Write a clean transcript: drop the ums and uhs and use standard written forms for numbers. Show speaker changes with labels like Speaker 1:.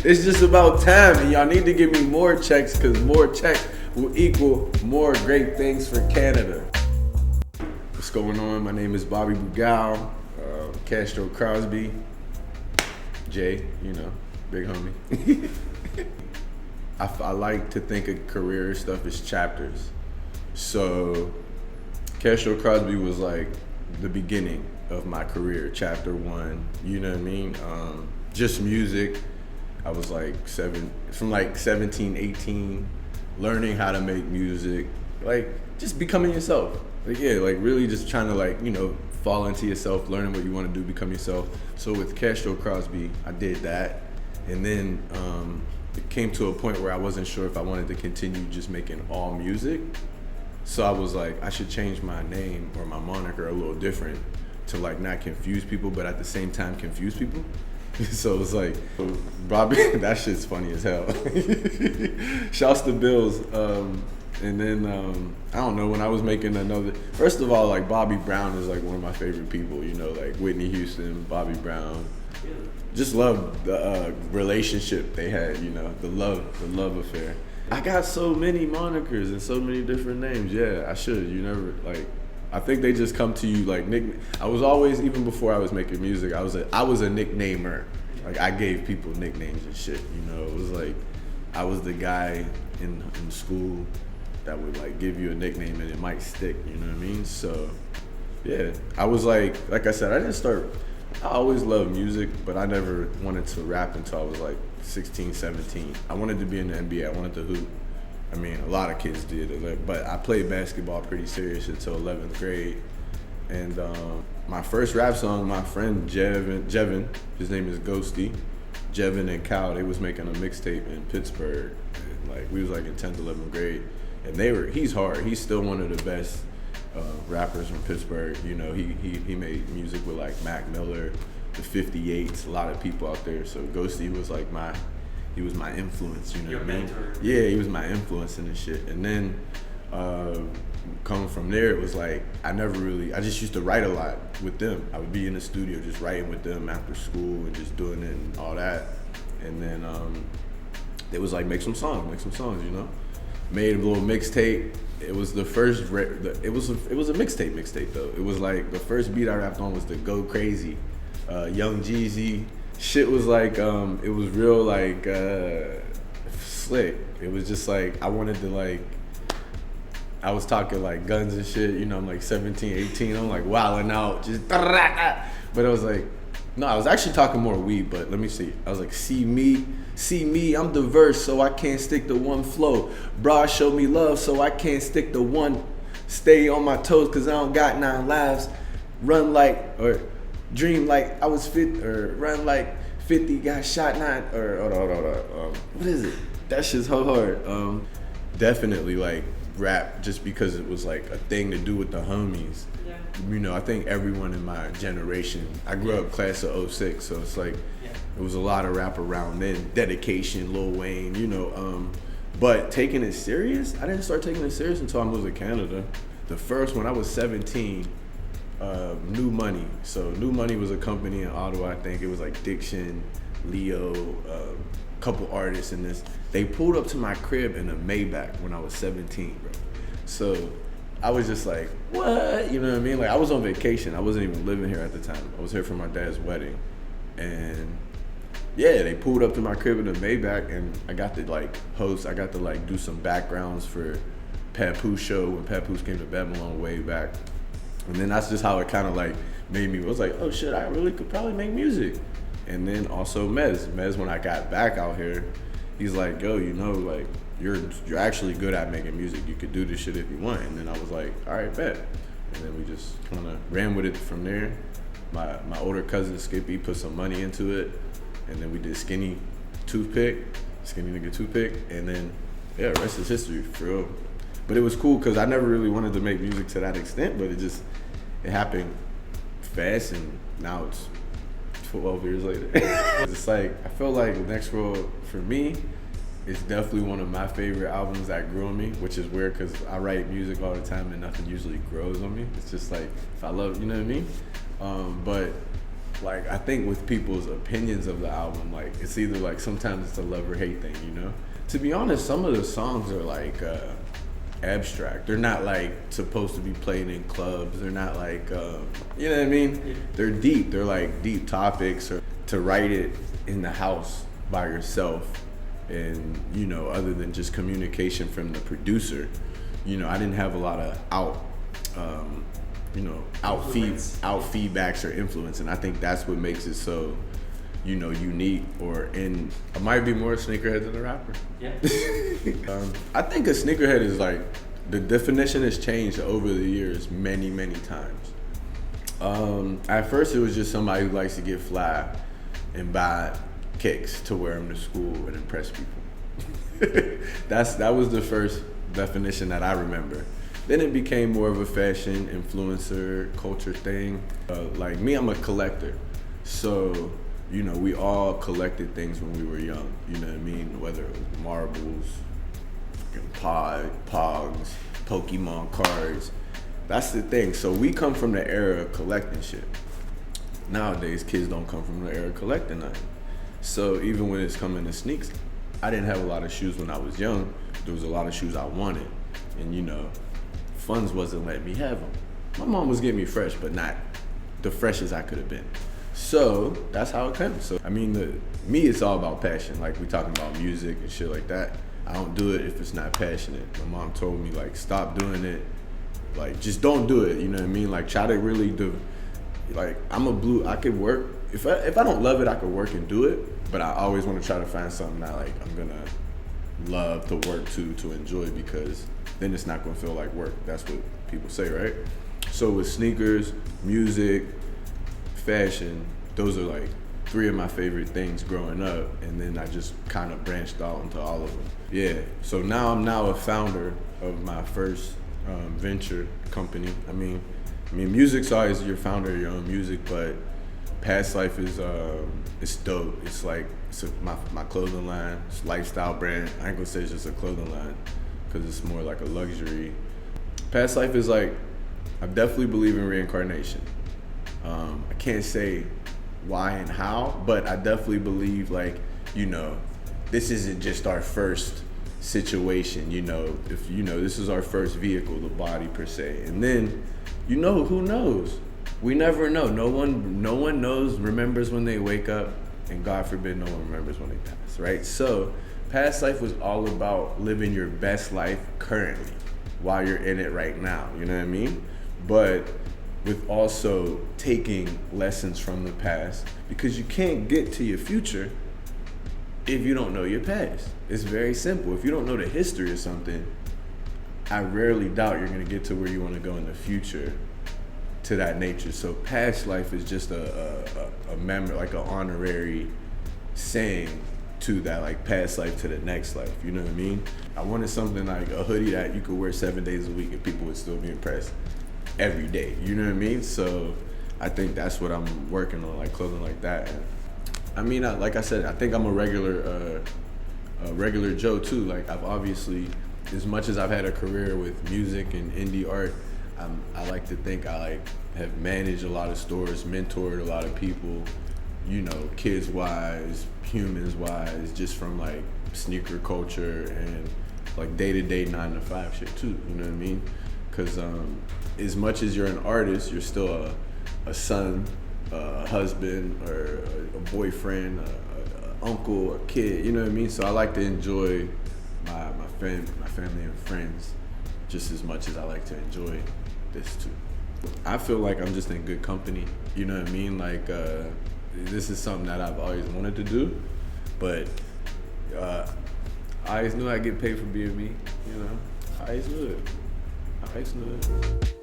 Speaker 1: It's just about time, and y'all need to give me more checks, because more checks will equal more great things for Canada. What's going on? My name is Bobby Brugal, Castro Crosby, Jay, big homie. I like to think of career stuff as chapters. So Castro Crosby was like the beginning of my career, chapter one, you know what I mean? Just music. I was from 17, 18, learning how to make music, just becoming yourself. Really just trying to fall into yourself, learning what you want to do, become yourself. So with Castro Crosby, I did that. And then it came to a point where I wasn't sure if I wanted to continue just making all music. So I was like, I should change my name or my moniker a little different to not confuse people, but at the same time confuse people. So it's like, Bobby, that shit's funny as hell. Shouts to Bills. And then, I don't know, when I was making first of all, Bobby Brown is one of my favorite people, Whitney Houston, Bobby Brown. Just love the relationship they had, the love affair. I got so many monikers and so many different names. Yeah, I should. I think they just come to you nickname. I was always, even before I was making music, I was a nicknamer. I gave people nicknames and shit. It was I was the guy in school that would give you a nickname and it might stick. You know what I mean? So yeah, I was like I said, I always loved music, but I never wanted to rap until I was 16, 17. I wanted to be in the NBA. I wanted to hoop. I mean, a lot of kids did, but I played basketball pretty serious until 11th grade. And my first rap song, my friend Jevin, his name is Ghosty, Jevin and Cal, they was making a mixtape in Pittsburgh. And, we was in 10th, 11th grade. And he's hard. He's still one of the best rappers from Pittsburgh. He made music with Mac Miller, the 58s, a lot of people out there. So Ghosty was he was my influence,
Speaker 2: Your
Speaker 1: what I mean?
Speaker 2: mentor.
Speaker 1: Yeah, he was my influence in this shit. And then coming from there, it was I just used to write a lot with them. I would be in the studio just writing with them after school and just doing it and all that. And then it was make some songs, Made a little mixtape. It was the first, it was a mixtape though. It was the first beat I rapped on was the Go Crazy, Young Jeezy. Shit was it was real slick. It was just I wanted to I was talking guns and shit, I'm 17, 18, I'm wilding out, just but I was no, I was actually talking more weed, but let me see. I was see me, I'm diverse, so I can't stick to one flow. Bra show me love, so I can't stick to one. Stay on my toes, cause I don't got 9 lives. Run or dream I was fit, or run 50, got shot 9, or hold on. What is it? That shit's so hard. Definitely rap, just because it was a thing to do with the homies. Yeah. I think everyone in my generation, I grew up class of 06, so it's it was a lot of rap around then. Dedication, Lil Wayne, but taking it serious, I didn't start taking it serious until I moved to Canada. The first one, I was 17. New Money. So New Money was a company in Ottawa. I think it was Diction, Leo, a couple artists in this. They pulled up to my crib in a Maybach when I was 17, bro. So I was just what? You know what I mean? I was on vacation. I wasn't even living here at the time. I was here for my dad's wedding. And yeah, they pulled up to my crib in a Maybach, and I got to host. I got to do some backgrounds for Papoose show when Papoose came to Babylon way back. And then that's just how it kind of made me, I was oh shit, I really could probably make music. And then also Mez, when I got back out here, he's yo, you're actually good at making music. You could do this shit if you want. And then I was all right, bet. And then we just kind of ran with it from there. My older cousin Skippy put some money into it, and then we did Skinny Nigga Toothpick, and then yeah, rest is history for real. But it was cool because I never really wanted to make music to that extent, but it happened fast, and now it's 12 years later. It's I feel Next World, for me, is definitely one of my favorite albums that grew on me, which is weird because I write music all the time and nothing usually grows on me. It's just if I love, you know what I mean? But like I think with people's opinions of the album, like it's either like sometimes it's a love or hate thing, you know? To be honest, some of the songs are like abstract. They're not like supposed to be played in clubs. They're not like, you know what I mean? Yeah. They're deep. They're like deep topics, or to write it in the house by yourself, and you know, other than just communication from the producer, you know, I didn't have a lot of feedbacks or influence, and I think that's what makes it so, you know, unique. And I might be more a sneakerhead than a rapper.
Speaker 2: Yeah.
Speaker 1: I think a sneakerhead is like, the definition has changed over the years many times. At first it was just somebody who likes to get fly and buy kicks to wear them to school and impress people. That was the first definition that I remember. Then it became more of a fashion influencer culture thing. Like me, I'm a collector. So, you know, we all collected things when we were young, you know what I mean? Whether it was marbles, pogs, Pokemon cards. That's the thing. So we come from the era of collecting shit. Nowadays, kids don't come from the era of collecting nothing. So even when it's coming to sneaks, I didn't have a lot of shoes when I was young. There was a lot of shoes I wanted. And, you know, funds wasn't letting me have them. My mom was getting me fresh, but not the freshest I could have been. So that's how it comes. So I mean, me, it's all about passion. Like we talking about music and shit like that. I don't do it if it's not passionate. My mom told me like, stop doing it. Like just don't do it. You know what I mean? Like try to really do. Like I could work. If I don't love it, I could work and do it. But I always want to try to find something that like I'm gonna love to work to enjoy, because then it's not gonna feel like work. That's what people say, right? So with sneakers, music, fashion, those are like 3 of my favorite things growing up, and then I just kind of branched out into all of them. Yeah, so now I'm a founder of my first venture company. I mean, music's always your founder of your own music, but Past Life is it's dope. It's like my clothing line, it's a lifestyle brand. I ain't gonna say it's just a clothing line, because it's more like a luxury. Past Life is like, I definitely believe in reincarnation. I can't say why and how, but I definitely believe, like, you know, this isn't just our first situation, you know, if you know, this is our first vehicle, the body per se. And then, you know, who knows? We never know. No one knows, remembers when they wake up, and God forbid no one remembers when they pass, right? So Past Life was all about living your best life currently while you're in it right now, you know what I mean? But with also taking lessons from the past, because you can't get to your future if you don't know your past. It's very simple. If you don't know the history of something, I rarely doubt you're gonna get to where you wanna go in the future to that nature. So Past Life is just a memory, like an honorary saying to that, like past life to the next life, you know what I mean? I wanted something like a hoodie that you could wear 7 days a week and people would still be impressed every day, you know what I mean? So I think that's what I'm working on, like clothing like that. I mean, like I said, I think I'm a regular Joe too. Like I've obviously, as much as I've had a career with music and indie art, I like to think I like have managed a lot of stores, mentored a lot of people, you know, kids wise, humans wise, just from like sneaker culture and like day-to-day 9-to-5 shit too, you know what I mean? Because as much as you're an artist, you're still a son, a husband, or a boyfriend, a uncle, a kid, you know what I mean? So I like to enjoy my family and friends just as much as I like to enjoy this too. I feel like I'm just in good company, you know what I mean? Like this is something that I've always wanted to do, but I always knew I'd get paid for being me, you know? I always knew it.